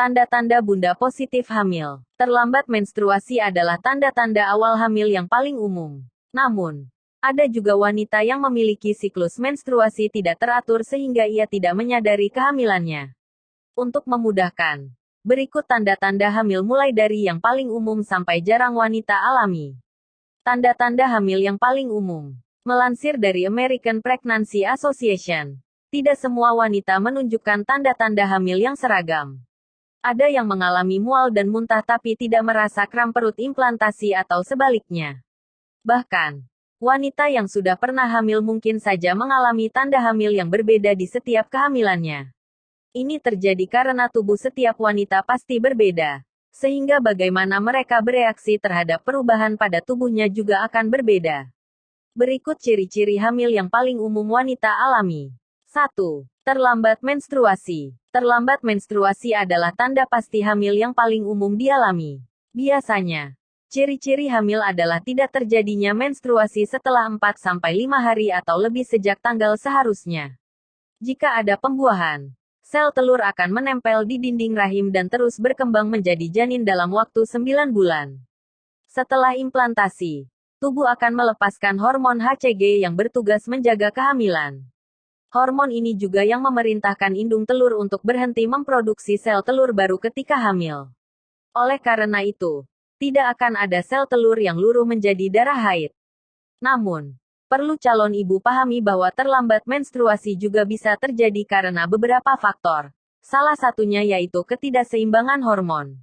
Tanda-tanda bunda positif hamil. Terlambat menstruasi adalah tanda-tanda awal hamil yang paling umum. Namun, ada juga wanita yang memiliki siklus menstruasi tidak teratur sehingga ia tidak menyadari kehamilannya. Untuk memudahkan, berikut tanda-tanda hamil mulai dari yang paling umum sampai jarang wanita alami. Tanda-tanda hamil yang paling umum. Melansir dari American Pregnancy Association, tidak semua wanita menunjukkan tanda-tanda hamil yang seragam. Ada yang mengalami mual dan muntah tapi tidak merasa kram perut implantasi atau sebaliknya. Bahkan, wanita yang sudah pernah hamil mungkin saja mengalami tanda hamil yang berbeda di setiap kehamilannya. Ini terjadi karena tubuh setiap wanita pasti berbeda, sehingga bagaimana mereka bereaksi terhadap perubahan pada tubuhnya juga akan berbeda. Berikut ciri-ciri hamil yang paling umum wanita alami. 1. Terlambat menstruasi. Terlambat menstruasi adalah tanda pasti hamil yang paling umum dialami. Biasanya, ciri-ciri hamil adalah tidak terjadinya menstruasi setelah 4-5 hari atau lebih sejak tanggal seharusnya. Jika ada pembuahan, sel telur akan menempel di dinding rahim dan terus berkembang menjadi janin dalam waktu 9 bulan. Setelah implantasi, tubuh akan melepaskan hormon HCG yang bertugas menjaga kehamilan. Hormon ini juga yang memerintahkan indung telur untuk berhenti memproduksi sel telur baru ketika hamil. Oleh karena itu, tidak akan ada sel telur yang luruh menjadi darah haid. Namun, perlu calon ibu pahami bahwa terlambat menstruasi juga bisa terjadi karena beberapa faktor. Salah satunya yaitu ketidakseimbangan hormon.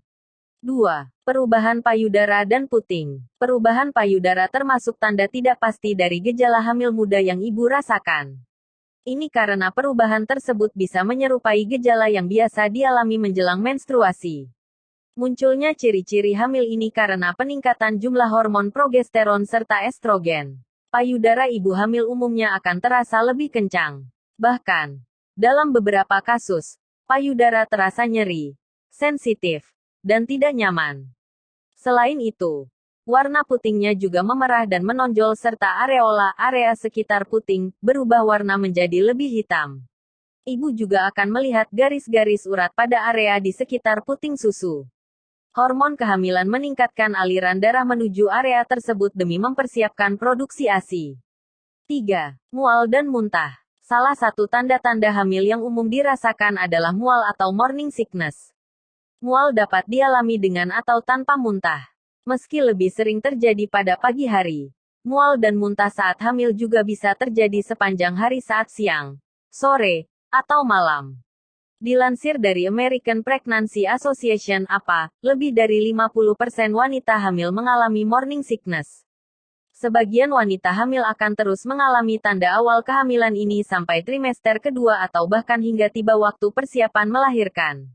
2. Perubahan payudara dan puting. Perubahan payudara termasuk tanda tidak pasti dari gejala hamil muda yang ibu rasakan. Ini karena perubahan tersebut bisa menyerupai gejala yang biasa dialami menjelang menstruasi. Munculnya ciri-ciri hamil ini karena peningkatan jumlah hormon progesteron serta estrogen. Payudara ibu hamil umumnya akan terasa lebih kencang. Bahkan, dalam beberapa kasus, payudara terasa nyeri, sensitif, dan tidak nyaman. Selain itu, warna putingnya juga memerah dan menonjol serta areola area sekitar puting berubah warna menjadi lebih hitam. Ibu juga akan melihat garis-garis urat pada area di sekitar puting susu. Hormon kehamilan meningkatkan aliran darah menuju area tersebut demi mempersiapkan produksi ASI. 3. Mual dan muntah. Salah satu tanda-tanda hamil yang umum dirasakan adalah mual atau morning sickness. Mual dapat dialami dengan atau tanpa muntah. Meski lebih sering terjadi pada pagi hari, mual dan muntah saat hamil juga bisa terjadi sepanjang hari saat siang, sore, atau malam. Dilansir dari American Pregnancy Association lebih dari 50% wanita hamil mengalami morning sickness. Sebagian wanita hamil akan terus mengalami tanda awal kehamilan ini sampai trimester kedua atau bahkan hingga tiba waktu persiapan melahirkan.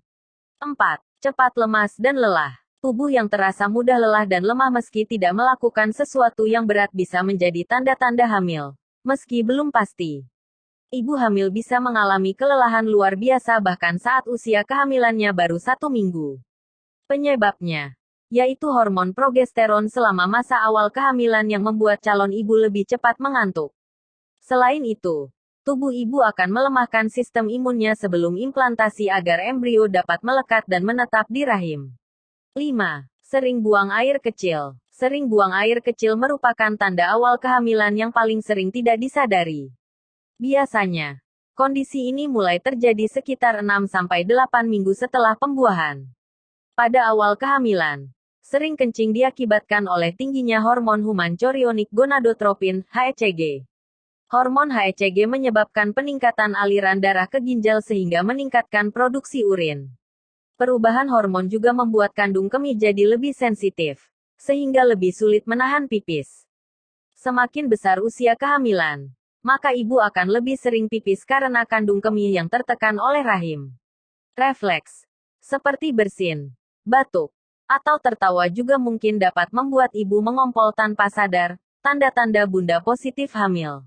4. Cepat lemas dan lelah. Tubuh yang terasa mudah lelah dan lemah meski tidak melakukan sesuatu yang berat bisa menjadi tanda-tanda hamil, meski belum pasti. Ibu hamil bisa mengalami kelelahan luar biasa bahkan saat usia kehamilannya baru 1 minggu. Penyebabnya, yaitu hormon progesteron selama masa awal kehamilan yang membuat calon ibu lebih cepat mengantuk. Selain itu, tubuh ibu akan melemahkan sistem imunnya sebelum implantasi agar embrio dapat melekat dan menetap di rahim. 5. Sering buang air kecil. Sering buang air kecil merupakan tanda awal kehamilan yang paling sering tidak disadari. Biasanya, kondisi ini mulai terjadi sekitar 6-8 minggu setelah pembuahan. Pada awal kehamilan, sering kencing diakibatkan oleh tingginya hormon human chorionic gonadotropin, HCG. Hormon HCG menyebabkan peningkatan aliran darah ke ginjal sehingga meningkatkan produksi urin. Perubahan hormon juga membuat kandung kemih jadi lebih sensitif, sehingga lebih sulit menahan pipis. Semakin besar usia kehamilan, maka ibu akan lebih sering pipis karena kandung kemih yang tertekan oleh rahim. Refleks, seperti bersin, batuk, atau tertawa juga mungkin dapat membuat ibu mengompol tanpa sadar, tanda-tanda bunda positif hamil.